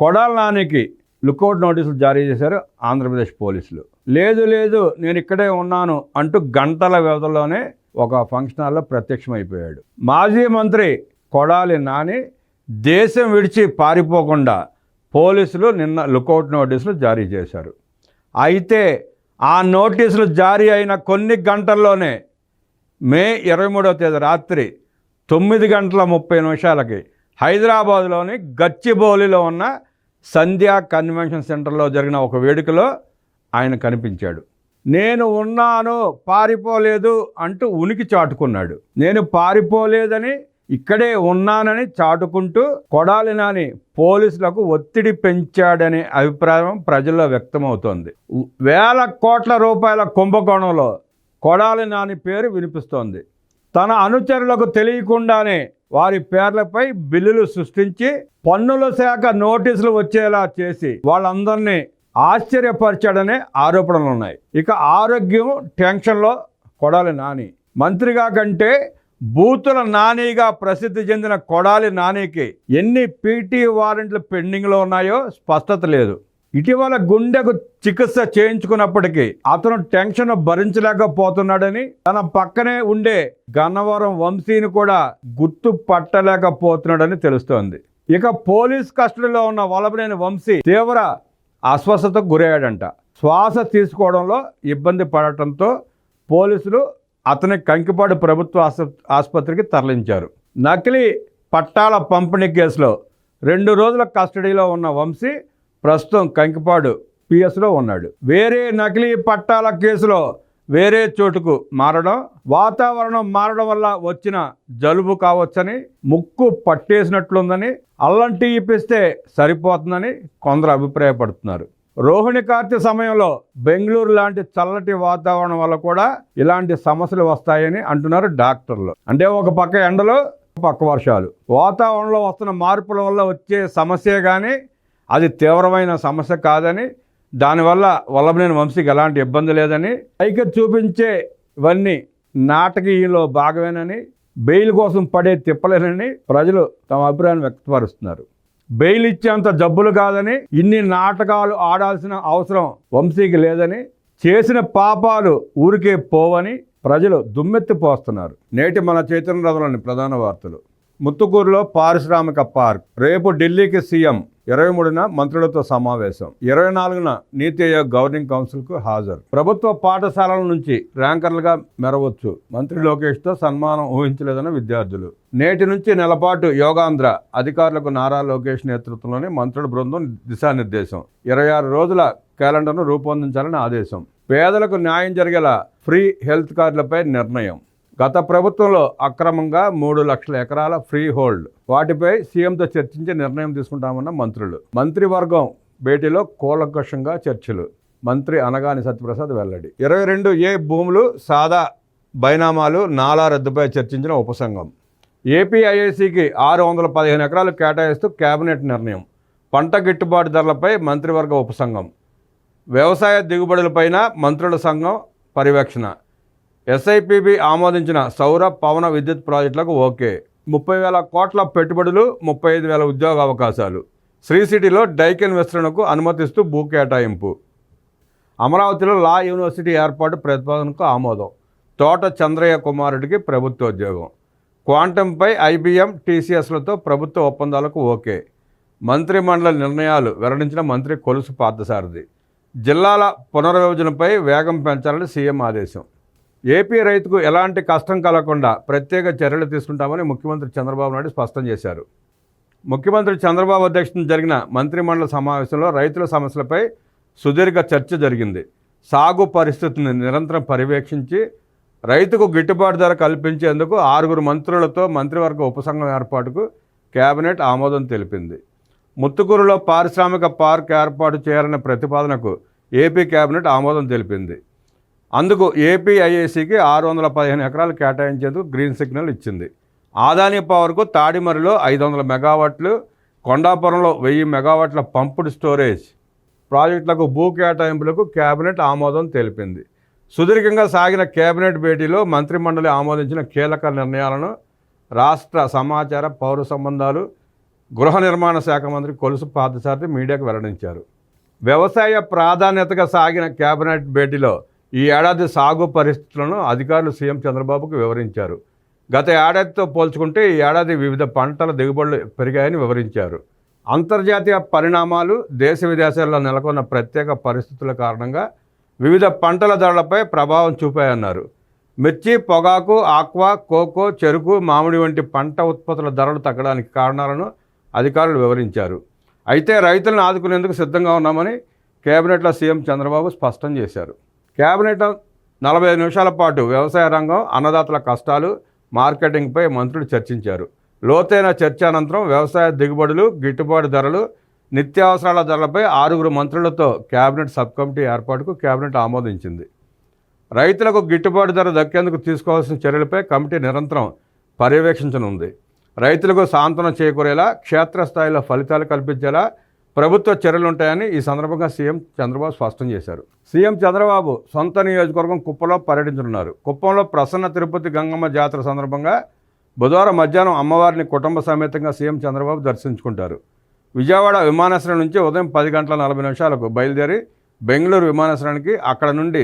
కొడాలి నానికి లుకౌట్ నోటీసులు జారీ చేశారు ఆంధ్రప్రదేశ్ పోలీసులు. లేదు నేను ఇక్కడే ఉన్నాను అంటూ గంటల వ్యవధిలోనే ఒక ఫంక్షన్ హాల్లో ప్రత్యక్షమైపోయాడు. మాజీ మంత్రి కొడాలి నాని దేశం విడిచి పారిపోకుండా పోలీసులు నిన్న లుకౌట్ నోటీసులు జారీ చేశారు. అయితే ఆ నోటీసులు జారీ అయిన కొన్ని గంటల్లోనే మే 23వ తేదీ రాత్రి 9:30 హైదరాబాద్లోని గచ్చిబౌలిలో ఉన్న సంధ్యా కన్వెన్షన్ సెంటర్లో జరిగిన ఒక వేడుకలో ఆయన కనిపించాడు. నేను ఉన్నాను, పారిపోలేదు అంటూ ఉనికి చాటుకున్నాడు. నేను పారిపోలేదని, ఇక్కడే ఉన్నానని చాటుకుంటూ కొడాలి నాని పోలీసులకు ఒత్తిడి పెంచాడనే అభిప్రాయం ప్రజల్లో వ్యక్తమవుతోంది. వేల కోట్ల రూపాయల కుంభకోణంలో కొడాలి నాని పేరు వినిపిస్తోంది. తన అనుచరులకు తెలియకుండానే వారి పేర్లపై బిల్లులు సృష్టించి పన్నుల శాఖ నోటీసులు వచ్చేలా చేసి వాళ్ళందరినీ ఆశ్చర్యపరిచాడనే ఆరోపణలు ఉన్నాయి. ఇక ఆరోగ్యం టెన్షన్లో కొడాలి నాని. మంత్రిగా కంటే బూతుల నానిగా ప్రసిద్ధి చెందిన కొడాలి నానికి ఎన్ని పీటీ వారెంట్లు పెండింగ్లో ఉన్నాయో స్పష్టత లేదు. ఇటీవల గుండెకు చికిత్స చేయించుకున్నప్పటికీ అతను టెన్షన్ భరించలేకపోతున్నాడని, తన పక్కనే ఉండే గన్నవరం వంశీని కూడా గుర్తుపట్టలేకపోతున్నాడని తెలుస్తోంది. ఇక పోలీస్ కస్టడీలో ఉన్న వల్లభనేని వంశీ తీవ్ర అస్వస్థతకు గురయ్యాడంట. శ్వాస తీసుకోవడంలో ఇబ్బంది పడటంతో పోలీసులు అతని కంకిపాడు ప్రభుత్వ ఆసుపత్రికి తరలించారు. నకిలీ పట్టాల పంపిణీ కేసులో 2 రోజుల కస్టడీలో ఉన్న వంశీ ప్రస్తుతం కంకిపాడు పిఎస్లో ఉన్నాడు. వేరే నకిలీ పట్టాల కేసులో వేరే చోటుకు మారడం, వాతావరణం మారడం వల్ల వచ్చిన జలుబు కావచ్చని, ముక్కు పట్టేసినట్లుందని, అల్లం టీ ఇప్పిస్తే సరిపోతుందని కొందరు అభిప్రాయపడుతున్నారు. రోహిణి కార్తె సమయంలో బెంగళూరు లాంటి చల్లటి వాతావరణం వల్ల కూడా ఇలాంటి సమస్యలు వస్తాయని అంటున్నారు డాక్టర్లు. అంటే ఒక పక్క ఎండలు, ఒక పక్క వర్షాలు, వాతావరణంలో వస్తున్న మార్పుల వల్ల వచ్చే సమస్యే కానీ అది తీవ్రమైన సమస్య కాదని, దానివల్ల వల్లభనేని వంశీకి ఎలాంటి ఇబ్బంది లేదని, పైకి చూపించే ఇవన్నీ నాటకీయంలో భాగమేనని, బెయిల్ కోసం పడే తిప్పలేనని ప్రజలు తమ అభిప్రాయాన్ని వ్యక్తపరుస్తున్నారు. బెయిల్ ఇచ్చేంత జబ్బులు కాదని, ఇన్ని నాటకాలు ఆడాల్సిన అవసరం వంశీకి లేదని, చేసిన పాపాలు ఊరికే పోవని ప్రజలు దుమ్మెత్తిపోస్తున్నారు. నేటి మన చైతన్య రథంలోని ప్రధాన వార్తలు. ముత్తుకూరులో పారిశ్రామిక పార్క్. రేపు ఢిల్లీకి సీఎం. 23న మంత్రులతో సమావేశం. 24న నీతి ఆయోగ్ గవర్నింగ్ కౌన్సిల్కు హాజరు. ప్రభుత్వ పాఠశాలల నుంచి ర్యాంకర్లుగా మెరవచ్చు. మంత్రి లోకేష్తో సన్మానం ఊహించలేదన్న విద్యార్థులు. నేటి నుంచి నెలపాటు యోగాంధ్ర. అధికారులకు నారా లోకేష్ నేతృత్వంలోని మంత్రుల బృందం దిశానిర్దేశం. 26 రోజుల క్యాలెండర్ను రూపొందించాలని ఆదేశం. పేదలకు న్యాయం జరిగేలా ఫ్రీ హెల్త్ కార్డులపై నిర్ణయం. గత ప్రభుత్వంలో అక్రమంగా 3 లక్షల ఎకరాల ఫ్రీ హోల్డ్, వాటిపై సీఎంతో చర్చించి నిర్ణయం తీసుకుంటామన్న మంత్రులు. మంత్రివర్గం భేటీలో కూలంకషంగా చర్చలు. మంత్రి అనగాని సత్యప్రసాద్ వెల్లడి. 22A భూములు సాదా బైనామాలు నాలా రద్దుపై చర్చించిన ఉపసంఘం. ఏపీఐఐసికి 615 ఎకరాలు కేటాయిస్తూ కేబినెట్ నిర్ణయం. పంట గిట్టుబాటు ధరలపై మంత్రివర్గ ఉపసంఘం. వ్యవసాయ దిగుబడులపైన మంత్రుల సంఘం పర్యవేక్షణ. ఎస్ఐపిబి ఆమోదించిన సౌర పవన విద్యుత్ ప్రాజెక్టులకు ఓకే. 30,000 కోట్ల పెట్టుబడులు, 35,000 ఉద్యోగ అవకాశాలు. శ్రీ సిటీలో డైకెన్ విస్తరణకు అనుమతిస్తూ భూ కేటాయింపు. అమరావతిలో లా యూనివర్సిటీ ఏర్పాటు ప్రతిపాదనకు ఆమోదం. తోట చంద్రయ్య కుమారుడికి ప్రభుత్వోద్యోగం. క్వాంటంపై ఐబీఎం, టీసీఎస్లతో ప్రభుత్వ ఒప్పందాలకు ఓకే. మంత్రిమండలి నిర్ణయాలు వెల్లడించిన మంత్రి కొలుసు పార్థసారథి. జిల్లాల పునర్విభజనపై వేగం పెంచాలని సీఎం ఆదేశం. ఏపీ రైతుకు ఎలాంటి కష్టం కలగకుండా ప్రత్యేక చర్యలు తీసుకుంటామని ముఖ్యమంత్రి చంద్రబాబు నాయుడు స్పష్టం చేశారు. ముఖ్యమంత్రి చంద్రబాబు అధ్యక్షతన జరిగిన మంత్రిమండలి సమావేశంలో రైతుల సమస్యలపై సుదీర్ఘ చర్చ జరిగింది. సాగు పరిస్థితిని నిరంతరం పర్యవేక్షించి రైతుకు గిట్టుబాటు ధర కల్పించేందుకు 6 మంత్రులతో మంత్రివర్గ ఉపసంఘం ఏర్పాటుకు కేబినెట్ ఆమోదం తెలిపింది. ముత్తుకూరులో పారిశ్రామిక పార్క్ ఏర్పాటు చేయాలనే ప్రతిపాదనకు ఏపీ కేబినెట్ ఆమోదం తెలిపింది. అందుకు ఏపీఐఐసికి 615 ఎకరాలు కేటాయించేందుకు గ్రీన్ సిగ్నల్ ఇచ్చింది. ఆదాని పవర్కు తాడిమరిలో 500 మెగావాట్లు, కొండాపురంలో 1000 మెగావాట్ల పంపుడు స్టోరేజ్ ప్రాజెక్టులకు భూ కేటాయింపులకు కేబినెట్ ఆమోదం తెలిపింది. సుదీర్ఘంగా సాగిన కేబినెట్ భేటీలో మంత్రిమండలి ఆమోదించిన కీలక నిర్ణయాలను రాష్ట్ర సమాచార, పౌర సంబంధాలు, గృహ నిర్మాణ శాఖ మంత్రి కొలుసు పార్థసారథి మీడియాకు వెల్లడించారు. వ్యవసాయ ప్రాధాన్యతగా సాగిన కేబినెట్ భేటీలో ఈ ఏడాది సాగు పరిస్థితులను అధికారులు సీఎం చంద్రబాబుకు వివరించారు. గత ఏడాదితో పోల్చుకుంటే ఈ ఏడాది వివిధ పంటల దిగుబడులు పెరిగాయని వివరించారు. అంతర్జాతీయ పరిణామాలు, దేశ విదేశాల్లో నెలకొన్న ప్రత్యేక పరిస్థితుల కారణంగా వివిధ పంటల ధరలపై ప్రభావం చూపాయన్నారు. మిర్చి, పొగాకు, ఆక్వా, కోకో, చెరుకు, మామిడి వంటి పంట ఉత్పత్తుల ధరలు తగ్గడానికి కారణాలను అధికారులు వివరించారు. అయితే రైతులను ఆదుకునేందుకు సిద్ధంగా ఉన్నామని కేబినెట్లో సీఎం చంద్రబాబు స్పష్టం చేశారు. కేబినెట్ 45 నిమిషాల పాటు వ్యవసాయ రంగం, అన్నదాతల కష్టాలు, మార్కెటింగ్పై మంత్రులు చర్చించారు. లోతైన చర్చ అనంతరం వ్యవసాయ దిగుబడులు, గిట్టుబాటు ధరలు, నిత్యావసరాల ధరలపై 6 మంత్రులతో కేబినెట్ సబ్ కమిటీ ఏర్పాటుకు కేబినెట్ ఆమోదించింది. రైతులకు గిట్టుబాటు ధర దక్కేందుకు తీసుకోవాల్సిన చర్యలపై కమిటీ నిరంతరం పర్యవేక్షించనుంది. రైతులకు సాంత్వన చేకూరేలా, క్షేత్రస్థాయిలో ఫలితాలు కల్పించేలా ప్రభుత్వ చర్యలుంటాయని ఈ సందర్భంగా సీఎం చంద్రబాబు స్పష్టం చేశారు. సీఎం చంద్రబాబు సొంత నియోజకవర్గం కుప్పంలో పర్యటించనున్నారు. కుప్పంలో ప్రసన్న తిరుపతి గంగమ్మ జాతర సందర్భంగా బుధవారం మధ్యాహ్నం అమ్మవారిని కుటుంబ సమేతంగా సీఎం చంద్రబాబు దర్శించుకుంటారు. విజయవాడ విమానాశ్రయం నుంచి ఉదయం 10:40 బయలుదేరి బెంగళూరు విమానాశ్రయానికి, అక్కడ నుండి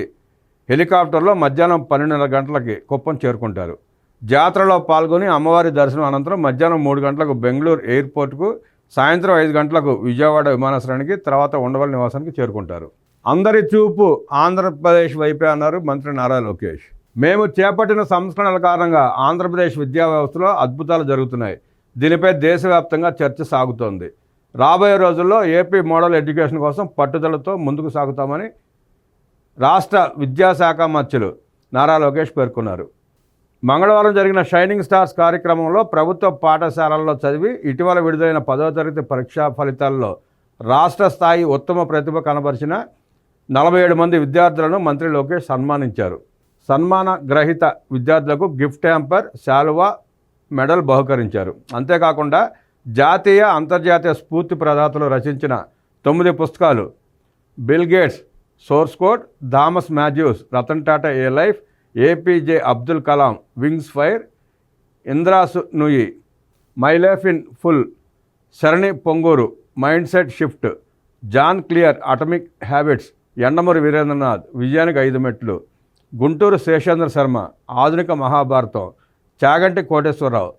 హెలికాప్టర్లో మధ్యాహ్నం 12:30 గంటలకి కుప్పం చేరుకుంటారు. జాతరలో పాల్గొని అమ్మవారి దర్శనం అనంతరం మధ్యాహ్నం 3 గంటలకు బెంగళూరు ఎయిర్పోర్టుకు, సాయంత్రం 5 గంటలకు విజయవాడ విమానాశ్రయానికి, తర్వాత ఉండవల్లి నివాసానికి చేరుకుంటారు. అందరి చూపు ఆంధ్రప్రదేశ్ వైపే అన్నారు మంత్రి నారా లోకేష్. మేము చేపట్టిన సంస్కరణల కారణంగా ఆంధ్రప్రదేశ్ విద్యా వ్యవస్థలో అద్భుతాలు జరుగుతున్నాయి. దీనిపై దేశవ్యాప్తంగా చర్చ సాగుతోంది. రాబోయే రోజుల్లో ఏపీ మోడల్ ఎడ్యుకేషన్ కోసం పట్టుదలతో ముందుకు సాగుతామని రాష్ట్ర విద్యాశాఖ మంత్రులు నారా లోకేష్ పేర్కొన్నారు. మంగళవారం జరిగిన షైనింగ్ స్టార్స్ కార్యక్రమంలో ప్రభుత్వ పాఠశాలల్లో చదివి ఇటీవల విడుదలైన 10వ తరగతి పరీక్షా ఫలితాల్లో రాష్ట్ర స్థాయి ఉత్తమ ప్రతిభ కనబరిచిన 47 మంది విద్యార్థులను మంత్రి లోకేష్ సన్మానించారు. సన్మాన గ్రహీత విద్యార్థులకు గిఫ్ట్ హ్యాంపర్, శాలువా, మెడల్ బహుకరించారు. అంతేకాకుండా జాతీయ, అంతర్జాతీయ స్ఫూర్తి ప్రదాతలు రచించిన 9 పుస్తకాలు, Bill Gates source code, Thomas Matthews Ratan Tata a life, APJ Abdul Kalam wings fire, ఇంద్రాసు Nooyi my life in full, Sharani Ponguru mind set shift, John Clear atomic habits, Yandamuri Veerendranath విజయానికి 5 మెట్లు, గుంటూరు శేషేంద్ర శర్మ ఆధునిక మహాభారతం, చాగంటి కోటేశ్వరరావు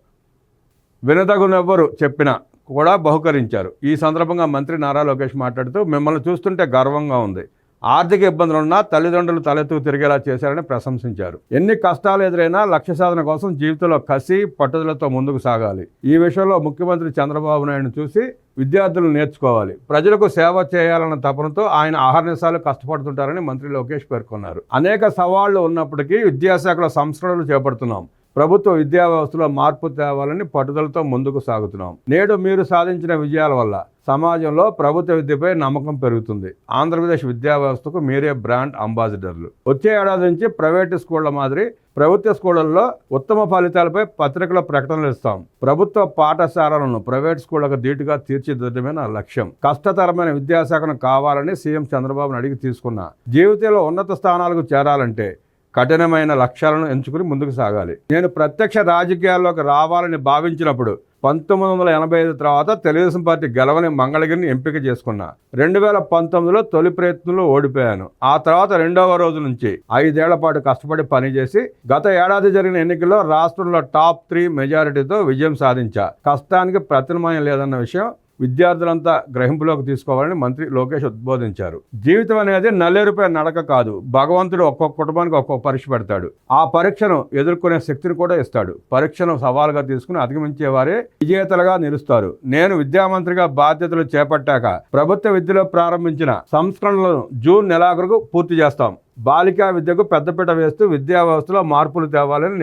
వినదగునెవ్వరు చెప్పిన కూడా బహుకరించారు. ఈ సందర్భంగా మంత్రి నారా లోకేష్ మాట్లాడుతూ, మిమ్మల్ని చూస్తుంటే గర్వంగా ఉంది. ఆర్థిక ఇబ్బందులున్నా తల్లిదండ్రులు తలెత్తుకు తిరిగేలా చేశారని ప్రశంసించారు. ఎన్ని కష్టాలు ఎదురైనా లక్ష్య సాధన కోసం జీవితంలో కసి, పట్టుదలతో ముందుకు సాగాలి. ఈ విషయంలో ముఖ్యమంత్రి చంద్రబాబు నాయుడును చూసి విద్యార్థులు నేర్చుకోవాలి. ప్రజలకు సేవ చేయాలన్న తపనతో ఆయన అహర్నిశాలు కష్టపడుతుంటారని మంత్రి లోకేష్ పేర్కొన్నారు. అనేక సవాళ్లు ఉన్నప్పటికీ విద్యాశాఖలో సంస్కరణలు చేపడుతున్నాం. ప్రభుత్వ విద్యా వ్యవస్థలో మార్పు తేవాలని పట్టుదలతో ముందుకు సాగుతున్నాం. నేడు మీరు సాధించిన విజయాల వల్ల సమాజంలో ప్రభుత్వ విద్యపై నమ్మకం పెరుగుతుంది. ఆంధ్రప్రదేశ్ విద్యా వ్యవస్థకు మీరే బ్రాండ్ అంబాసిడర్లు. వచ్చే ఏడాది నుంచి ప్రైవేటు స్కూళ్ల మాదిరి ప్రభుత్వ స్కూళ్లలో ఉత్తమ ఫలితాలపై పత్రికల ప్రకటనలు ఇస్తాం. ప్రభుత్వ పాఠశాలలను ప్రైవేట్ స్కూళ్లకు ధీటుగా తీర్చిదిద్దడమే నా లక్ష్యం. కష్టతరమైన విద్యాశాఖను కావాలని సీఎం చంద్రబాబును అడిగి తీసుకున్నా. జీవితంలో ఉన్నత స్థానాలకు చేరాలంటే కఠినమైన లక్ష్యాలను ఎంచుకుని ముందుకు సాగాలి. నేను ప్రత్యక్ష రాజకీయాల్లోకి రావాలని భావించినప్పుడు 1985 తర్వాత తెలుగుదేశం పార్టీ గెలవని మంగళగిరిని ఎంపిక చేసుకున్నా. 2019లో తొలి ప్రయత్నంలో ఓడిపోయాను. ఆ తర్వాత 2వ రోజు నుంచి 5 ఏళ్ల పాటు కష్టపడి పనిచేసి గత ఏడాది జరిగిన ఎన్నికల్లో రాష్ట్రంలో టాప్ 3 మెజారిటీతో విజయం సాధించా. కష్టానికి ప్రతిఫలం లేదన్న విషయం విద్యార్థులంతా గ్రహింపులోకి తీసుకోవాలని మంత్రి లోకేష్ ఉద్బోధించారు. జీవితం అనేది నల్లేరుపై నడక కాదు. భగవంతుడు ఒక్కొక్క కుటుంబానికి ఒక్కొక్క పరీక్ష పెడతాడు. ఆ పరీక్షను ఎదుర్కొనే శక్తిని కూడా ఇస్తాడు. పరీక్షను సవాలుగా తీసుకుని అధిగమించే వారే విజేతలుగా నిలుస్తారు. నేను విద్యామంత్రిగా బాధ్యతలు చేపట్టాక ప్రభుత్వ విద్యలో ప్రారంభించిన సంస్కరణలను జూన్ నెలాఖరుకు పూర్తి చేస్తాం. బాలికా విద్యకు పెద్దపీట వేస్తూ విద్యా వ్యవస్థలో మార్పులు తేవాలని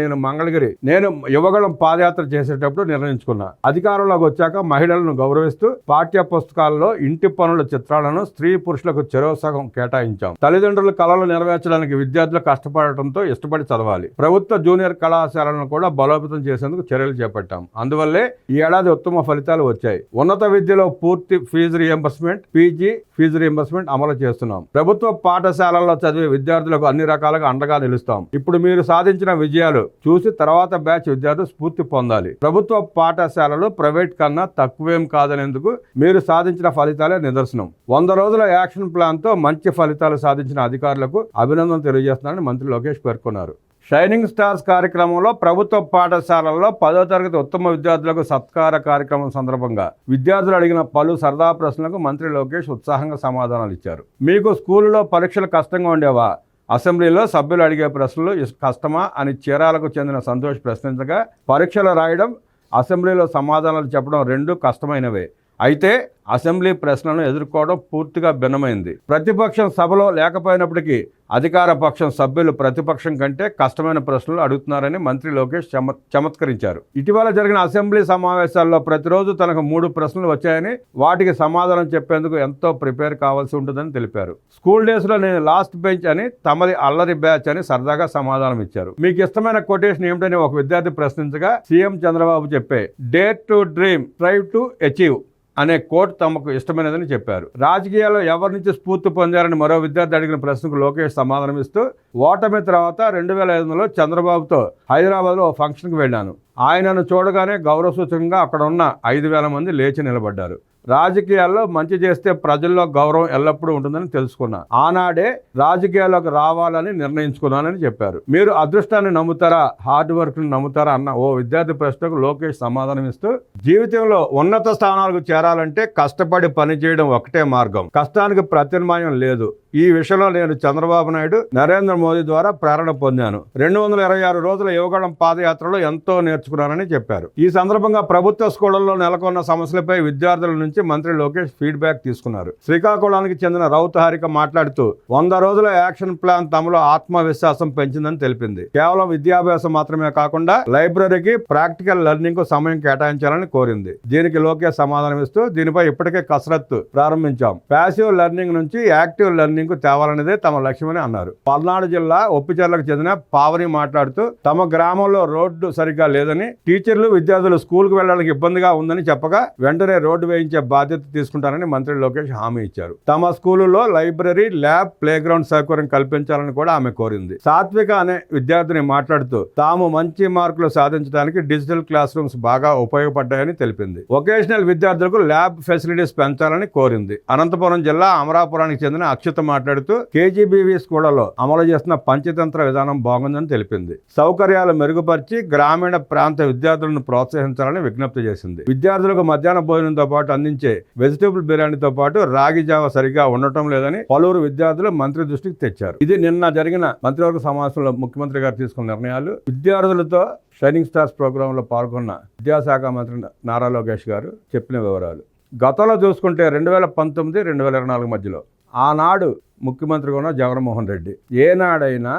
నేను యువగళం పాదయాత్ర చేసేటప్పుడు నిర్ణయించుకున్నా. అధికారంలోకి వచ్చాక మహిళలను గౌరవిస్తూ పాఠ్య పుస్తకాల్లో ఇంటి పనుల చిత్రాలను స్త్రీ పురుషులకు చెరవ సగం కేటాయించాం. తల్లిదండ్రుల కళలు నెరవేర్చడానికి విద్యార్థులు కష్టపడటంతో ఇష్టపడి చదవాలి. ప్రభుత్వ జూనియర్ కళాశాలను కూడా బలోపేతం చేసేందుకు చర్యలు చేపట్టాం. అందువల్లే ఈ ఏడాది ఉత్తమ ఫలితాలు వచ్చాయి. ఉన్నత విద్యలో పూర్తి fee reimbursement, PG fee reimbursement అమలు చేస్తున్నాం. ప్రభుత్వ పాఠశాలల్లో చదివే విద్యార్థులకు అన్ని రకాలుగా అండగా నిలుస్తాం. ఇప్పుడు మీరు సాధించిన విజయాలు చూసి తర్వాత బ్యాచ్ విద్యార్థులు స్ఫూర్తి పొందాలి. ప్రభుత్వ పాఠశాలలు ప్రైవేట్ కన్నా తక్కువేం కాదనేందుకు మీరు సాధించిన ఫలితాలే నిదర్శనం. 100 రోజుల యాక్షన్ ప్లాన్ తో మంచి ఫలితాలు సాధించిన అధికారులకు అభినందనలు తెలియజేస్తున్నారని మంత్రి లోకేష్ పేర్కొన్నారు. షైనింగ్ స్టార్స్ కార్యక్రమంలో ప్రభుత్వ పాఠశాలల్లో 10వ తరగతి ఉత్తమ విద్యార్థులకు సత్కార కార్యక్రమం సందర్భంగా విద్యార్థులు అడిగిన పలు సరదా ప్రశ్నలకు మంత్రి లోకేష్ ఉత్సాహంగా సమాధానాలు ఇచ్చారు. మీకు స్కూలులో పరీక్షలు కష్టంగా ఉండేవా? అసెంబ్లీలో సభ్యులు అడిగే ప్రశ్నలు కష్టమా అని చీరాలకు చెందిన సంతోష్ ప్రశ్నించగా, పరీక్షలు రాయడం, అసెంబ్లీలో సమాధానాలు చెప్పడం రెండూ కష్టమైనవే. అయితే అసెంబ్లీ ప్రశ్నలను ఎదుర్కోవడం పూర్తిగా భిన్నమైంది. ప్రతిపక్షం సభలో లేకపోయినప్పటికీ అధికార పక్షం సభ్యులు ప్రతిపక్షం కంటే కష్టమైన ప్రశ్నలు అడుగుతున్నారని మంత్రి లోకేష్ చమత్కరించారు. ఇటీవల జరిగిన అసెంబ్లీ సమావేశాల్లో ప్రతిరోజు తనకు 3 ప్రశ్నలు వచ్చాయని, వాటికి సమాధానం చెప్పేందుకు ఎంతో ప్రిపేర్ కావాల్సి ఉంటుందని తెలిపారు. స్కూల్ డేస్లో నేను లాస్ట్ బెంచ్ అని, తమది అల్లరి బ్యాచ్ అని సరదాగా సమాధానం ఇచ్చారు. మీకు ఇష్టమైన కొటేషన్ ఏమిటని ఒక విద్యార్థి ప్రశ్నించగా, సీఎం చంద్రబాబు చెప్పే dare to dream, strive to achieve అనే కోట్ తమకు ఇష్టమైనదని చెప్పారు. రాజకీయాల్లో ఎవరి నుంచి స్ఫూర్తి పొందారని మరో విద్యార్థి అడిగిన ప్రశ్నకు లోకేష్ సమాధానమిస్తూ, ఓటమి తర్వాత 2005లో చంద్రబాబుతో హైదరాబాద్లో ఓ ఫంక్షన్కి వెళ్ళాను. ఆయనను చూడగానే గౌరవ సూచకంగా అక్కడ ఉన్న 5,000 మంది లేచి నిలబడ్డారు. రాజకీయాల్లో మంచి చేస్తే ప్రజల్లో గౌరవం ఎల్లప్పుడూ ఉంటుందని తెలుసుకున్నా. ఆనాడే రాజకీయాల్లోకి రావాలని నిర్ణయించుకున్నానని చెప్పారు. మీరు అదృష్టాన్ని నమ్ముతారా, హార్డ్ వర్క్ని నమ్ముతారా అన్న ఓ విద్యార్థి ప్రశ్నకు లోకేష్ సమాధానం ఇస్తూ, జీవితంలో ఉన్నత స్థానాలకు చేరాలంటే కష్టపడి పనిచేయడం ఒకటే మార్గం, కష్టానికి ప్రత్యామ్నాయం లేదు. ఈ విషయంలో నేను చంద్రబాబు నాయుడు, నరేంద్ర మోదీ ద్వారా ప్రేరణ పొందాను. 226 రోజుల యువగళం పాదయాత్రలో ఎంతో నేర్చుకున్నానని చెప్పారు. ఈ సందర్భంగా ప్రభుత్వ స్కూళ్లలో నెలకొన్న సమస్యలపై విద్యార్థుల నుంచి మంత్రి లోకేష్ ఫీడ్బ్యాక్ తీసుకున్నారు. శ్రీకాకుళానికి చెందిన రౌత్ హారిక మాట్లాడుతూ, 100 రోజుల యాక్షన్ ప్లాన్ తమలో ఆత్మవిశ్వాసం పెంచిందని తెలిపింది. కేవలం విద్యాభ్యాసం మాత్రమే కాకుండా లైబ్రరీకి, ప్రాక్టికల్ లెర్నింగ్ కు సమయం కేటాయించాలని కోరింది. దీనికి లోకేష్ సమాధానమిస్తూ, దీనిపై ఇప్పటికే కసరత్తు ప్రారంభించాం. ప్యాసివ్ లెర్నింగ్ నుంచి యాక్టివ్ లెర్నింగ్ కు తేవాలనేదే తమ లక్ష్యమని అన్నారు. పల్నాడు జిల్లా ఒప్పిచెర్లకు చెందిన పావని మాట్లాడుతూ, తమ గ్రామంలో రోడ్డు సరిగ్గా లేదని, టీచర్లు, విద్యార్థులు స్కూల్కు వెళ్లడానికి ఇబ్బందిగా ఉందని చెప్పగా వెంటనే రోడ్డు వేయించే బాధ్యత తీసుకుంటారని మంత్రి లోకేష్ హామీ ఇచ్చారు. తమ స్కూలులో లైబ్రరీ, ల్యాబ్, ప్లే గ్రౌండ్ సౌకర్యం కల్పించాలని కూడా ఆమె కోరింది. సాత్విక అనే విద్యార్థిని మాట్లాడుతూ, తాము మంచి మార్కులు సాధించడానికి డిజిటల్ క్లాస్ రూమ్స్ బాగా ఉపయోగపడ్డాయని తెలిపింది. వొకేషనల్ విద్యార్థులకు ల్యాబ్ ఫెసిలిటీస్ పెంచాలని కోరింది. అనంతపురం జిల్లా అమరాపురానికి చెందిన అక్షత మాట్లాడుతూ, కేజీబీవీ స్కూళ్లలో అమలు చేస్తున్న పంచతంత్ర విధానం బాగుందని తెలిపింది. సౌకర్యాలు మెరుగుపరిచి గ్రామీణ ప్రాంత విద్యార్థులను ప్రోత్సహించాలని విజ్ఞప్తి చేసింది. విద్యార్థులకు మధ్యాహ్న భోజనంతో పాటు అందించే వెజిటేబుల్ బిర్యానీతో పాటు రాగి జావ సరిగా ఉండటం లేదని పలువురు విద్యార్థులు మంత్రి దృష్టికి తెచ్చారు. ఇది నిన్న జరిగిన మంత్రివర్గ సమావేశంలో ముఖ్యమంత్రి గారు తీసుకున్న నిర్ణయాలు. విద్యార్థులతో షైనింగ్ స్టార్స్ ప్రోగ్రాంలో పాల్గొన్న విద్యాశాఖ మంత్రి నారా లోకేష్ గారు చెప్పిన వివరాలు. గతంలో చూసుకుంటే 2019, 2024 మధ్యలో ఆనాడు ముఖ్యమంత్రిగా ఉన్న జగన్మోహన్ రెడ్డి ఏనాడైనా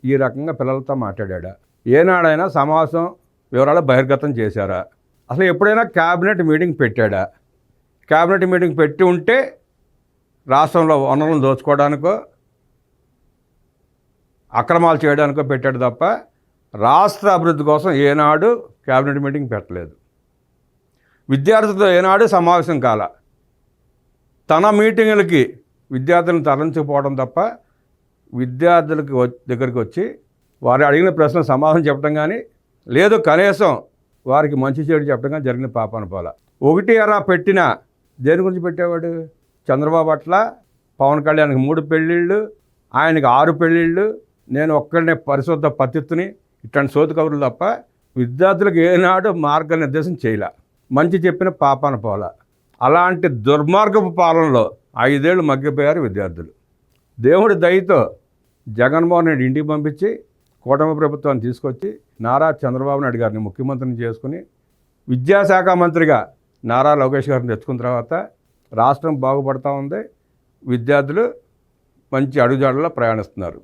ఈ రకంగా పిల్లలతో మాట్లాడా? ఏనాడైనా సమావేశం వివరాలు బహిర్గతం చేశారా? అసలు ఎప్పుడైనా క్యాబినెట్ మీటింగ్ పెట్టాడా? క్యాబినెట్ మీటింగ్ పెట్టి ఉంటే రాష్ట్రంలో వనరులను దోచుకోవడానికో, అక్రమాలు చేయడానికో పెట్టాడు తప్ప రాష్ట్ర అభివృద్ధి కోసం ఏనాడు క్యాబినెట్ మీటింగ్ పెట్టలేదు. విద్యార్థులతో ఏనాడు సమావేశం కాల. తన మీటింగులకి విద్యార్థులను తరలించకపోవడం తప్ప విద్యార్థులకి దగ్గరికి వచ్చి వారు అడిగిన ప్రశ్నలు సమాధానం చెప్పడం కానీ, లేదు కనీసం వారికి మంచి చెడు చెప్పడం కానీ జరిగిన పాపాన పోలా. 1 పెట్టినా దేని గురించి పెట్టేవాడు? చంద్రబాబు అట్ల, పవన్ కళ్యాణ్కి 3 పెళ్ళిళ్ళు, ఆయనకి 6 పెళ్ళిళ్ళు, నేను ఒక్కడనే పరిశుద్ధ పత్తిత్తుని, ఇట్లాంటి సోది కబుర్లు తప్ప విద్యార్థులకు ఏనాడు మార్గనిర్దేశం చేయలే. మంచి చెప్పిన పాపాన పోలా. అలాంటి దుర్మార్గపు పాలనలో 5 ఏళ్ళు మగ్గిపోయారు విద్యార్థులు. దేవుడి దయతో జగన్మోహన్ రెడ్డి ఇంటికి పంపించి కూటమి ప్రభుత్వాన్ని తీసుకొచ్చి నారా చంద్రబాబు నాయుడు గారిని ముఖ్యమంత్రిని చేసుకుని విద్యాశాఖ మంత్రిగా నారా లోకేష్ గారిని తెచ్చుకున్న తర్వాత రాష్ట్రం బాగుపడతా ఉంది. విద్యార్థులు మంచి అడుగుజాడల్లో ప్రయాణిస్తున్నారు.